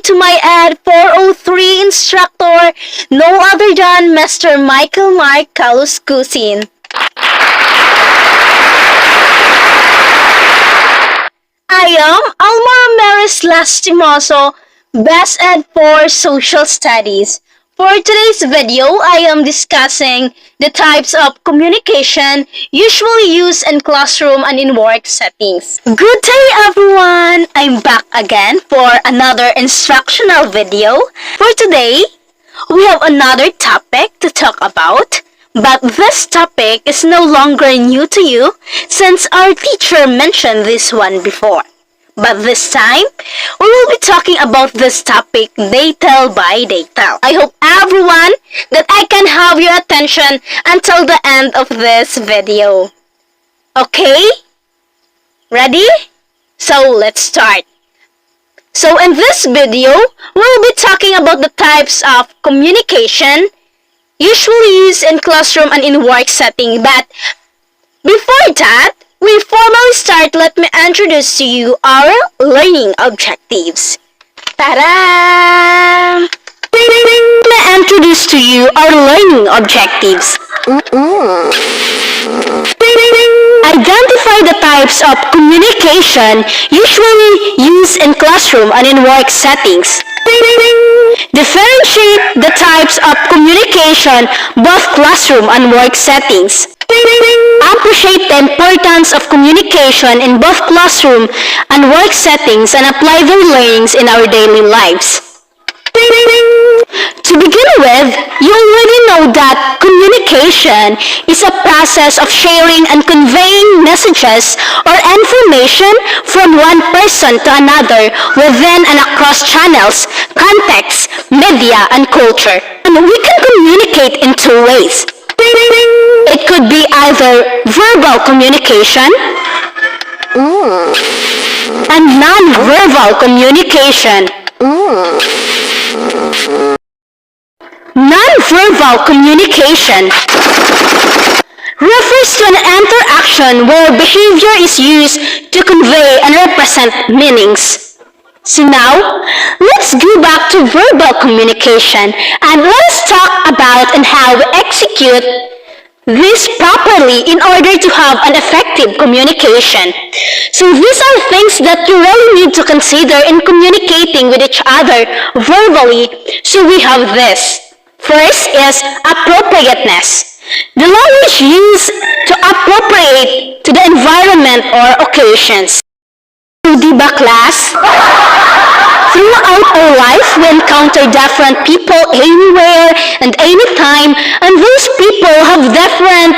to my Ed 403 instructor, no other than Mr. Michael Mark Kaluskusin. I am Alma Ramirez Lastimoso, Best Ed for Social Studies. For today's video, I am discussing the types of communication usually used in classroom and in work settings. Good day everyone! I'm back again for another instructional video. For today, we have another topic to talk about. But this topic is no longer new to you since our teacher mentioned this one before. But this time, we will be talking about this topic detail by detail. I hope everyone that I can have your attention until the end of this video. Okay? Ready? So let's start. So in this video, we'll be talking about the types of communication usually used in classroom and in work setting. But before that, we formally start, let me introduce to you our learning objectives. Ta-da! Let me introduce to you our learning objectives. Identify the types of communication usually used in classroom and in work settings. Differentiate the types of communication, both classroom and work settings. Appreciate the importance of communication in both classroom and work settings and apply their learnings in our daily lives. To begin with, you already know that communication is a process of sharing and conveying messages or information from one person to another within and across channels, contexts, media, and culture. And we can communicate in two ways. It could be either verbal communication and non-verbal communication. Non-verbal communication refers to an interaction where behavior is used to convey and represent meanings. So now, let's go back to verbal communication and let's talk about and how we execute this properly in order to have an effective communication. So these are things that you really need to consider in communicating with each other verbally. So we have this. First is appropriateness. The language used to appropriate to the environment or occasions. So, diba class? Throughout our life, we encounter different people anywhere and anytime, and those people have different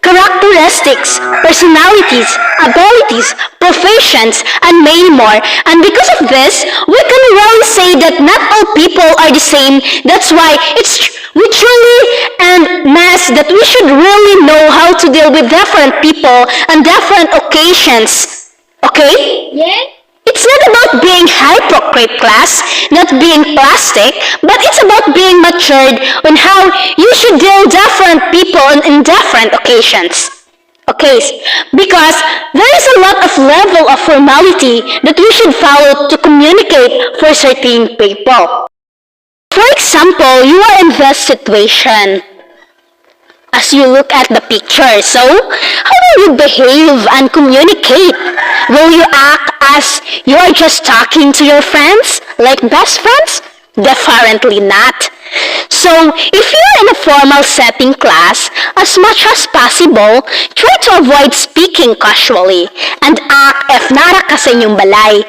characteristics, personalities, abilities, professions, and many more. And because of this, we can really say that not all people are the same. That's why we truly and must that we should really know how to deal with different people and different occasions. Okay? Yeah? It's not about being hypocrite class, not being plastic, but it's about being matured on how you should deal with different people in different occasions. Okay, because there is a lot of level of formality that we should follow to communicate for certain people. For example, you are in this situation. As you look at the picture, so how will you behave and communicate? Will you act as you are just talking to your friends, like best friends? Definitely not. So, if you're in a formal setting class, as much as possible, try to avoid speaking casually and act if nara ka sa inyong balay.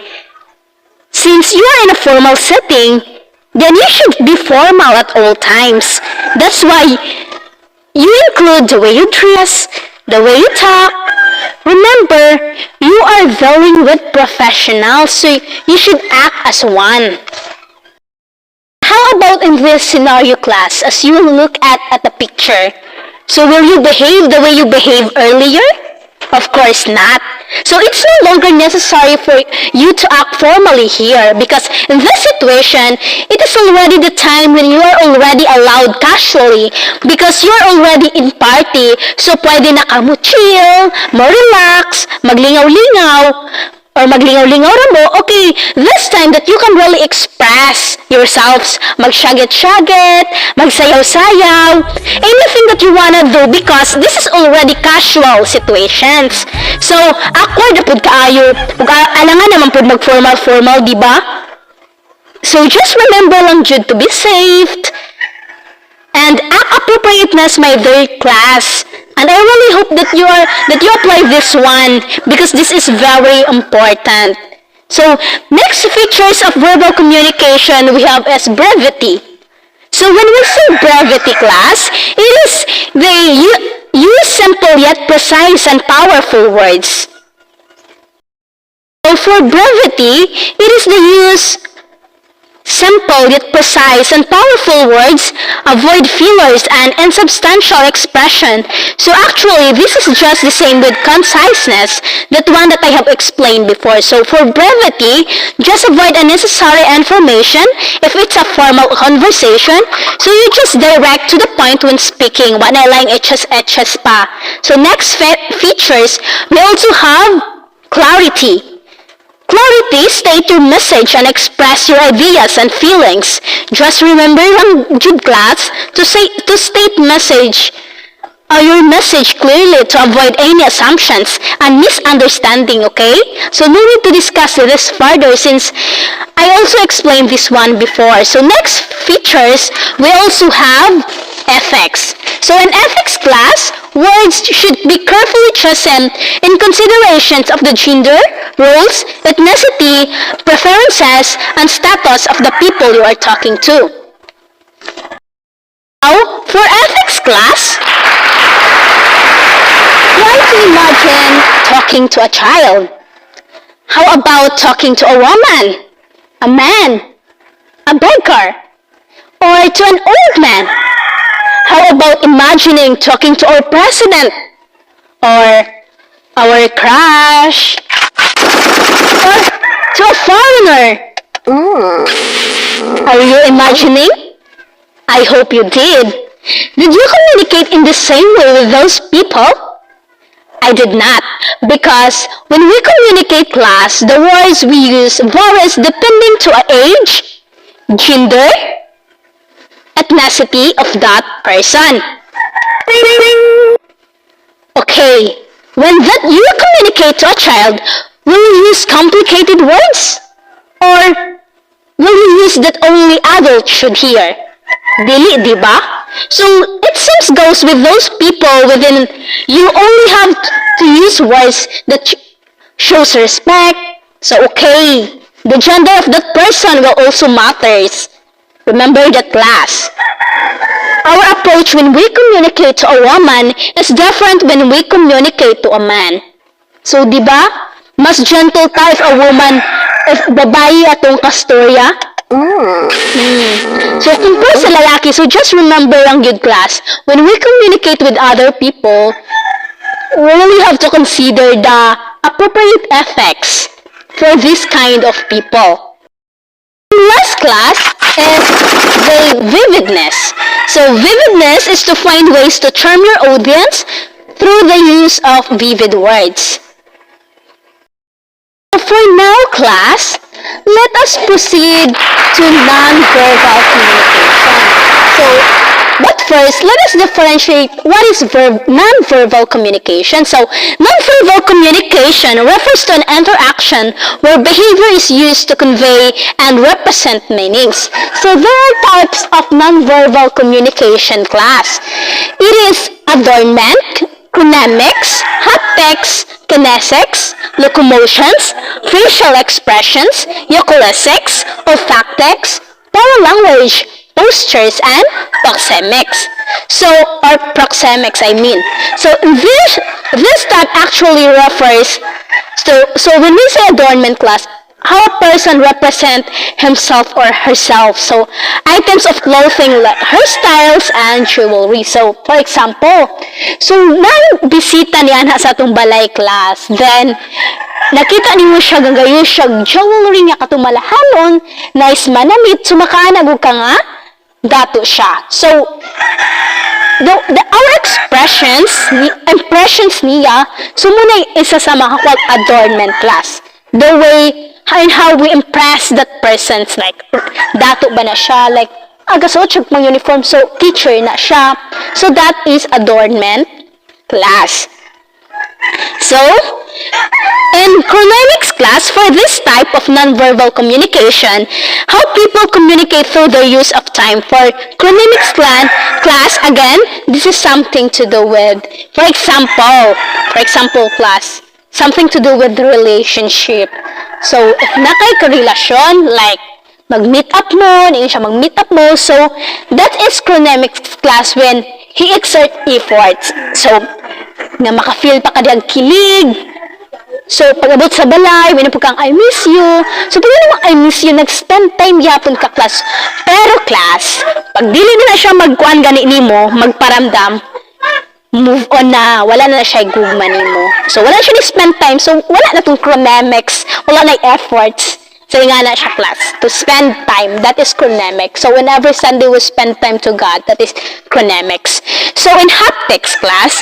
Since you are in a formal setting, then you should be formal at all times. That's why you include the way you dress, the way you talk. Remember, you are dealing with professionals, so you should act as one. How about in this scenario class, as you look at the picture? So will you behave the way you behaved earlier? Of course not. So it's no longer necessary for you to act formally here because in this situation, it is already the time when you are already allowed casually because you are already in party. So pwede na ka mo chill, mo relax, maglingaw-lingaw. or maglingaw-lingaw ra mo, okay, this time that you can really express yourselves, magsyagit-syagit, magsayaw-sayaw, anything that you wanna do because this is already casual situations. So, awkward na pud kaayo, ug alangan naman pud mag-formal-formal, di ba? So, just remember lang jud to be safe, and act appropriateness my third class. And I really hope that you apply this one because this is very important. So next features of verbal communication we have as brevity. So when we say brevity, class, it is they use simple yet precise and powerful words. So for brevity, it is the use simple yet precise and powerful words, avoid fillers and insubstantial expression. So actually, this is just the same with conciseness, that one that I have explained before. So for brevity, just avoid unnecessary information if it's a formal conversation. So you just direct to the point when speaking, wala lang etches pa. So next features, we also have clarity. Clarity, state your message and express your ideas and feelings. Just remember lang jud class to state your message clearly to avoid any assumptions and misunderstanding, okay? So no need to discuss this further since I also explained this one before. So next features, we also have ethics. So in ethics class, words should be carefully chosen in considerations of the gender, roles, ethnicity, preferences, and status of the people you are talking to. Now, for ethics class, try to imagine talking to a child. How about talking to a woman, a man, a beggar, or to an old man? How about imagining talking to our president, or our crush, or to a foreigner? Are you imagining? I hope you did. Did you communicate in the same way with those people? I did not, because when we communicate, class, the words we use varies depending to age, gender, ethnicity of that person. Okay, when that you communicate to a child, will you use complicated words? Or will you use that only adults should hear? Dili, di ba? So, it seems goes with those people within, you only have to use words that shows respect. So, okay, the gender of that person will also matters. Remember that, class. Our approach when we communicate to a woman is different when we communicate to a man. So, di ba? Mas gentle tayo if a woman, if babae atong kastorya. So, compare sa lalaki, so just remember lang good, class, when we communicate with other people, we really have to consider the appropriate effects for this kind of people. Last class is the vividness. So vividness is to find ways to charm your audience through the use of vivid words. For now, class, let us proceed to non-verbal communication. So, but first, let us differentiate what is non-verbal communication. So, non-verbal communication refers to an interaction where behavior is used to convey and represent meanings. So, there are types of non-verbal communication, class. It is adornment, chronemics, haptics, kinesics, locomotions, facial expressions, eucolesics, olfactics, paralanguage, postures, and proxemics. So, or proxemics, I mean. So, this type actually refers to, so when we say adornment, class, how a person represent himself or herself. So, items of clothing like hairstyles and jewelry. So, for example, so nang bisita niya na sa atong balay, class, then nakita niyo siya gagayo siya jewelry niya katong malahalon, nice manamit, sumakanag ka nga, dato siya. So, our impressions niya, so muna isa sa mga adornment, class. the way and how we impress that person's like dato ba na siya, like agasuot siya pang uniform, so teacher na siya. So that is adornment class. So, in chronemics class, for this type of nonverbal communication, how people communicate through the use of time. For chronemics class, again, this is something to do with, for example, class, something to do with the relationship. So, if nakay karelasyon, like, mag-meet up mo, hindi siya mag-meet up mo, so, that is chronemics class when he exert efforts. So, nga maka-feel pa ka diyang kilig. So, pag-abot sa balay, may napag kang, I miss you. So, pag naman I miss you, nag-spend time yapon ka class. Pero class, pag dili na siya magkuan gani nimo, magparamdam, move on na, wala na siya gugma nimo. So, wala siya ni-spend time, so wala na tong chronemics, wala na efforts. So, nga na siya class, to spend time, that is chronemics. So, whenever Sunday we spend time to God, that is chronemics. So, in haptics class,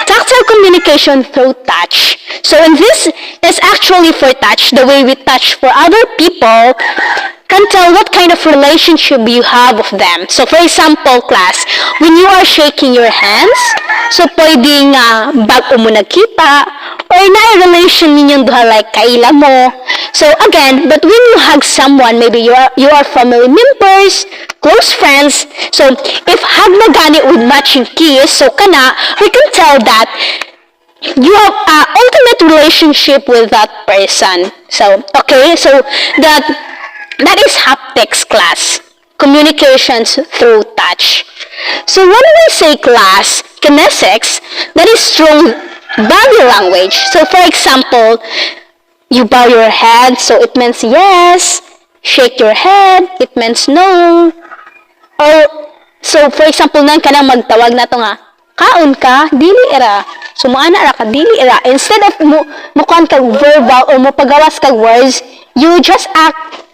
tactile communication through touch. So, and this is actually for touch, the way we touch for other people can tell what kind of relationship you have with them. So, for example, class, when you are shaking your hands, so pwedeng bago mo nagkita, or na-relation ninyong duha like kaila mo. So, again, but when you hug someone, maybe you are family members, close friends, so if hug na gani with matching kiss, so kana, we can tell that you have an ultimate relationship with that person. So, okay, so that is haptics class, communications through touch. So when we say class, kinesics, that is strong body language. So for example, you bow your head, so it means yes. Shake your head, it means no. Or, so for example, nang ka na magtawag na to nga, kaon ka, dili era. So, maana ra ka, dili era. Instead of mo kuan kag verbal or mo pagawas kag words, you just act.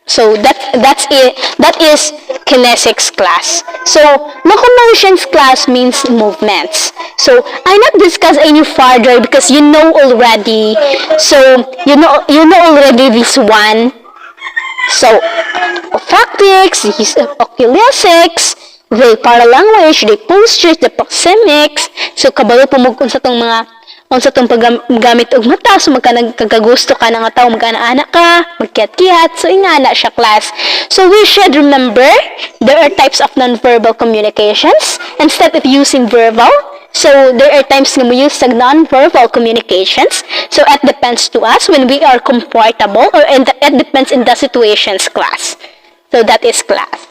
So, that's it. That is kinesics class. So, locomotions class means movements. So, I not discuss any further because you know already. So, you know already this one. So, olfactics, oculesics, the paralanguage, the postures, the proxemics. So, kabalo pumugkon sa tong mga paggamit og mata, so magkagagusto ka na nga tao, magkana-anak ka, magkiyat-kiyat, so ingana siya class. So we should remember there are types of non-verbal communications instead of using verbal. So there are times na mo use sa non-verbal communications. So it depends to us when we are comfortable, or it depends in the situations class. So that is class.